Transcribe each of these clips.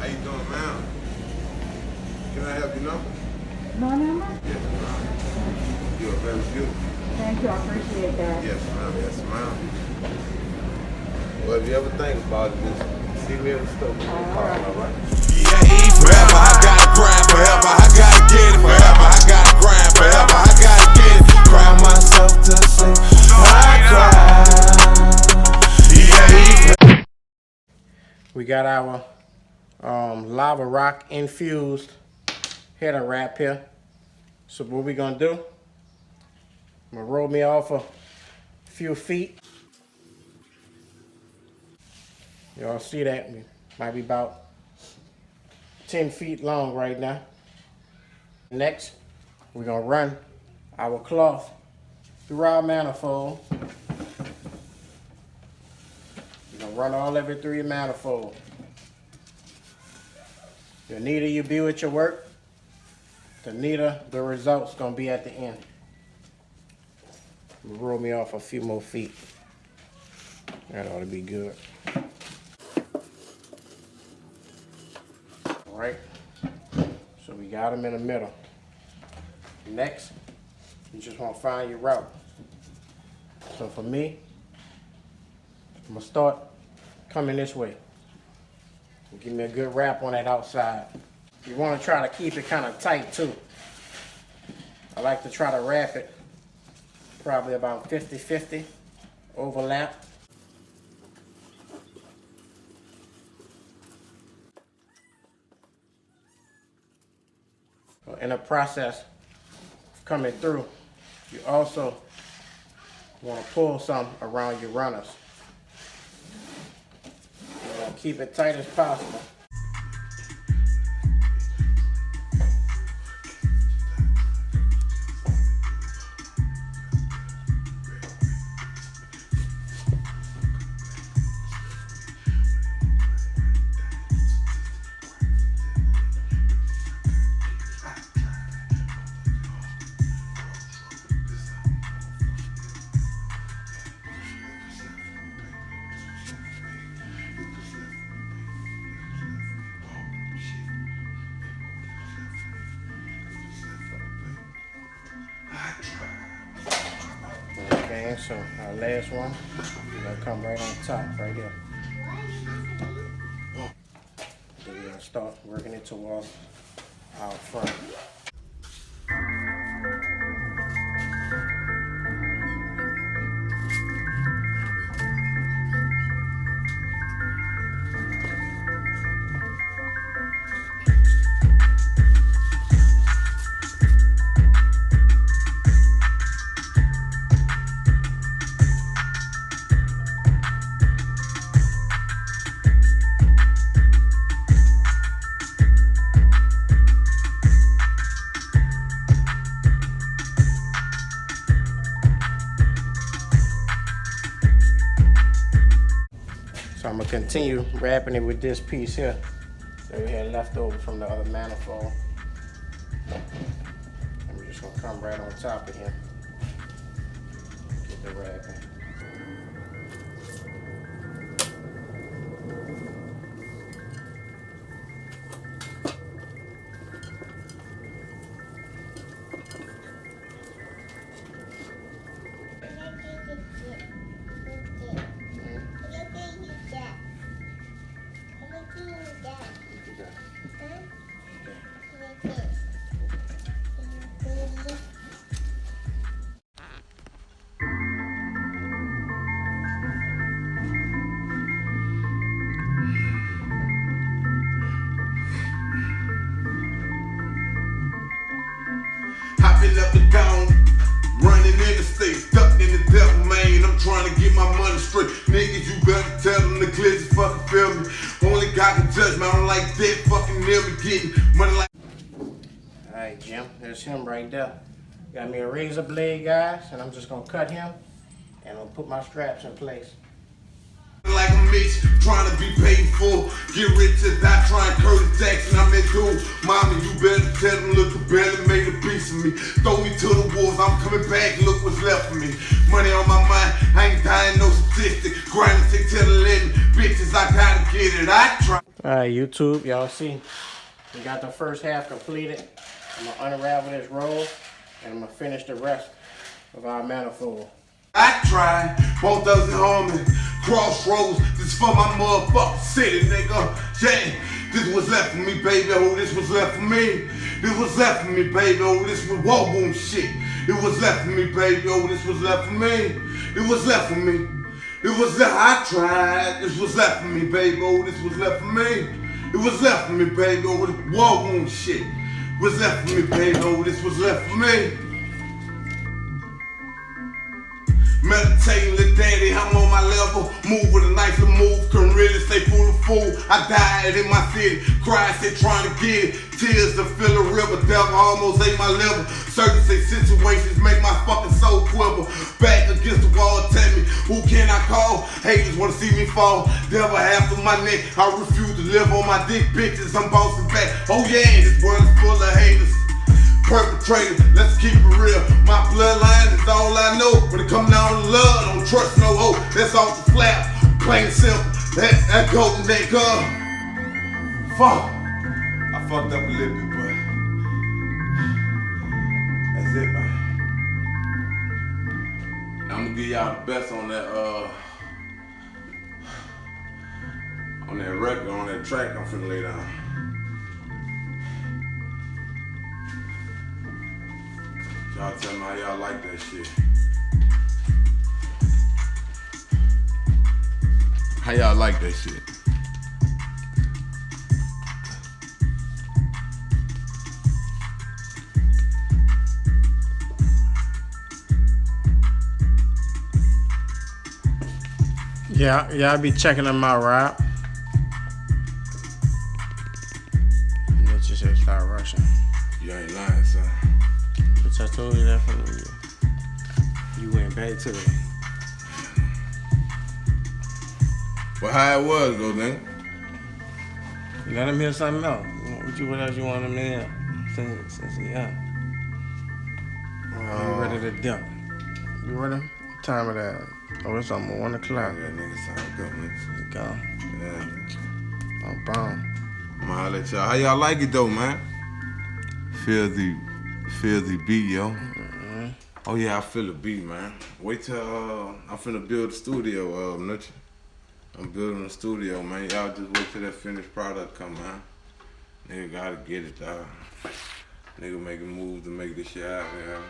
How you doing, ma'am? Can I have your number? My number? Yes, ma'am. You are very beautiful. Thank you, I appreciate that. Yes, ma'am. Yes, ma'am. Well, if you ever think about it, just see me in the store. All right? Yeah, eat forever, I gotta grind forever, I gotta get it forever, I gotta grind forever, I gotta get it. Cry myself to sleep, I cry. Yeah, We got our lava rock infused header wrap here. So what we gonna do? I'm gonna roll me off a few feet. Y'all see that? We might be about 10 feet long right now. Next, we're gonna run our cloth through our manifold. You're gonna run all of it through your manifold. The neater you be with your work, the neater the results gonna be at the end. Roll me off a few more feet. That ought to be good. All right, so we got them in the middle. Next, you just wanna find your route. So for me, I'm gonna start coming this way. Give me a good wrap on that outside. You wanna try to keep it kind of tight too. I like to try to wrap it probably about 50-50 overlap. In the process of coming through, you also want to pull some around your runners. You want to keep it tight as possible. Okay, so our last one, we're gonna come right on top, right here. Then we're gonna start working it towards our front. So I'm gonna continue wrapping it with this piece here that we had left over from the other manifold. And we're just gonna come right on top of him. Get the wrapping. hopping up and down, running in the state, stuck in the devil lane. I'm trying to get my money straight. Niggas, you better tell them the clears fucking feel me. Only God can judge me. I don't like that fucking near me getting money like. Alright, Jim, there's him right there. Got me a razor blade, guys, and I'm just gonna cut him and I'll put my straps in place. Like a bitch, trying to be paid for. Get rich or die, trying Curtis Jackson, I'm that dude. Mommy, you better tell them, look, you barely made a piece of me. Throw me to the wolves, I'm coming back, look what's left of me. Money on my mind, I ain't dying no statistic. Grinding 6 to 11, bitches, I gotta get it, I try. Alright, YouTube, y'all see, we got the first half completed. I'm gonna unravel this roll and I'm gonna finish the rest of our manifold. I tried, both us at home and crossroads. This for my motherfucking city, nigga. Yeah, this was left for me, baby. Oh, this was left for me. This was left for me, baby. Oh, this was war wound shit. It was left for me, baby. Oh, this was left for me. It was left for me. It was left. I tried. This was left for me, baby. Oh, this was left for me. It was left for me, baby. Oh, this war wound shit. It was left for me, baby. Oh, this was left for me. Meditating the daddy, I'm on my level. Move with a nicer move, couldn't really stay full of fool. I died in my city, cried, said trying to get it. Tears to fill a river, devil almost ate my liver. Certain say situations make my fucking soul quiver. Back against the wall, tell me, who can I call? Haters wanna see me fall, devil half of my neck. I refuse to live on my dick, bitches, I'm bouncing back. Oh yeah, this world is full of haters. Perpetrator, let's keep it real. My bloodline is all I know. When it come down to love, don't trust no hoe. That's off the flap, plain and simple. That golden nigga. Fuck. I fucked up a little bit, but that's it, man. Now I'm gonna give y'all the best on that record, on that track I'm finna lay down. Y'all tell me how y'all like that shit. How y'all like that shit? Yeah, y'all be checking them out, right? Let's just say start rushing. You ain't lying, son. Bitch, I told you that from you went back to it. But how it was though, nigga? Let him hear something else. What else you want him to hear? Since yeah. You ready to dump? You ready? What time of that? Oh, it's almost 1 o'clock. Yeah, nigga sound good, nigga. You go. Yeah. I'm bound. I'ma holler at y'all. How y'all like it though, man? Filthy beat, yo. Mm-hmm. Oh yeah, I feel the beat, man. Wait till I'm finna build a studio, Nutcha. I'm building a studio, man. Y'all just wait till that finished product come, man. Nigga gotta get it, dog. Nigga making moves to make this shit happen, yo.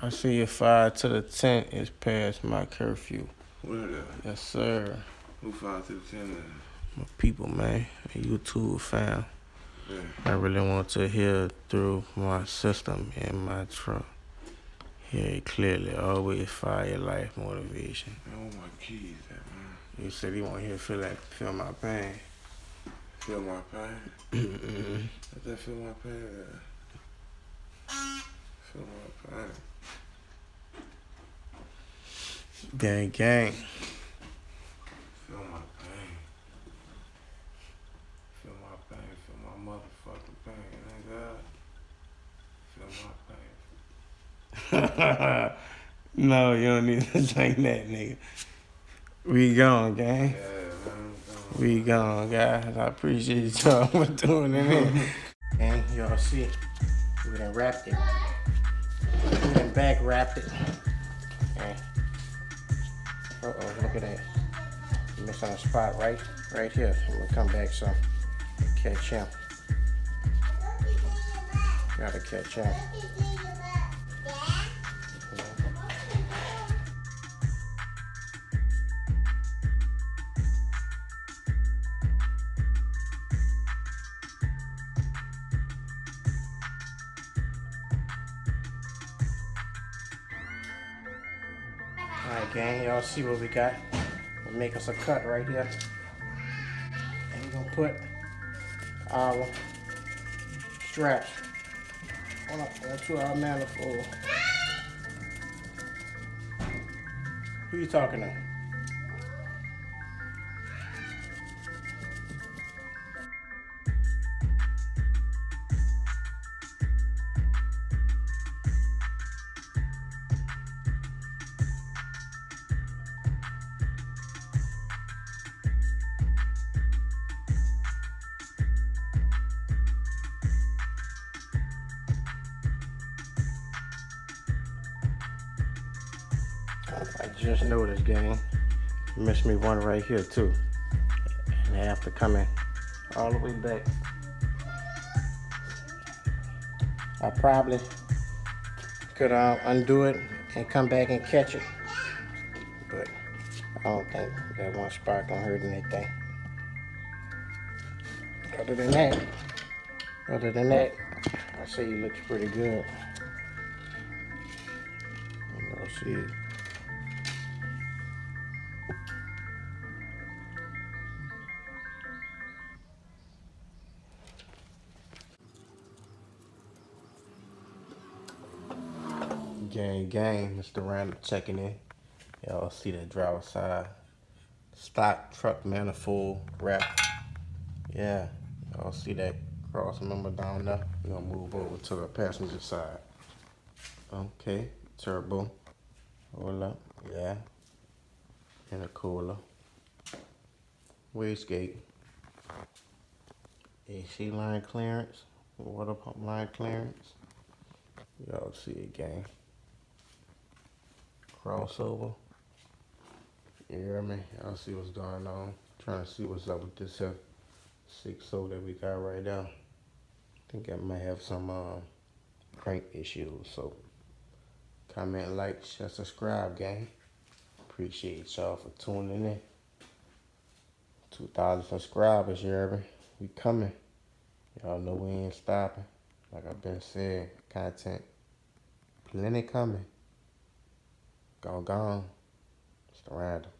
I see you 5 to the 10 is past my curfew. What is that? Yes, sir. Who 5 to the 10 is? My people, man. A YouTube fam. Yeah. I really want to hear through my system in my truck. Hear it clearly. Always fire life motivation. Man, where my keys at, man? You said you want to hear feel my pain. Feel my pain? Let that feel my pain at? Feel my pain. Gang, gang. Feel my pain. Feel my pain. Feel my motherfucking pain, nigga. Feel my pain. No, you don't need to sing that, nigga. We gone, gang. Yeah, man. We gone, guys. I appreciate y'all for doing it in. And y'all see, we done wrapped it. We done back wrapped it. Okay. Uh-oh, look at that. Missing a spot right here. I'm gonna come back some. Catch him. Gotta catch him. Alright, gang, y'all see what we got. We'll make us a cut right here. And we're gonna put our straps onto our manifold. Who you talking to? just noticed, gang. Missed me one right here too. And after coming all the way back, I probably could undo it and come back and catch it. But I don't think that one spot gonna hurt anything. Other than that, I say he looks pretty good. Let's see. Gang, Mr. Randall checking in. Y'all see that driver side stock truck manifold wrap. Yeah, y'all see that cross member down there. We're gonna move over to the passenger side. Okay, turbo. Hold up, yeah. Intercooler. Wastegate. AC line clearance. Water pump line clearance. Y'all see it, gang. Crossover. You hear me? Y'all see what's going on. Trying to see what's up with this 6.0 that we got right now. I think I might have some crank issues. So comment, like, share, subscribe, gang. Appreciate y'all for tuning in. 2,000 subscribers, you hear me? We coming. Y'all know we ain't stopping. Like I've been saying, content plenty coming. Gone. Mr. Randall.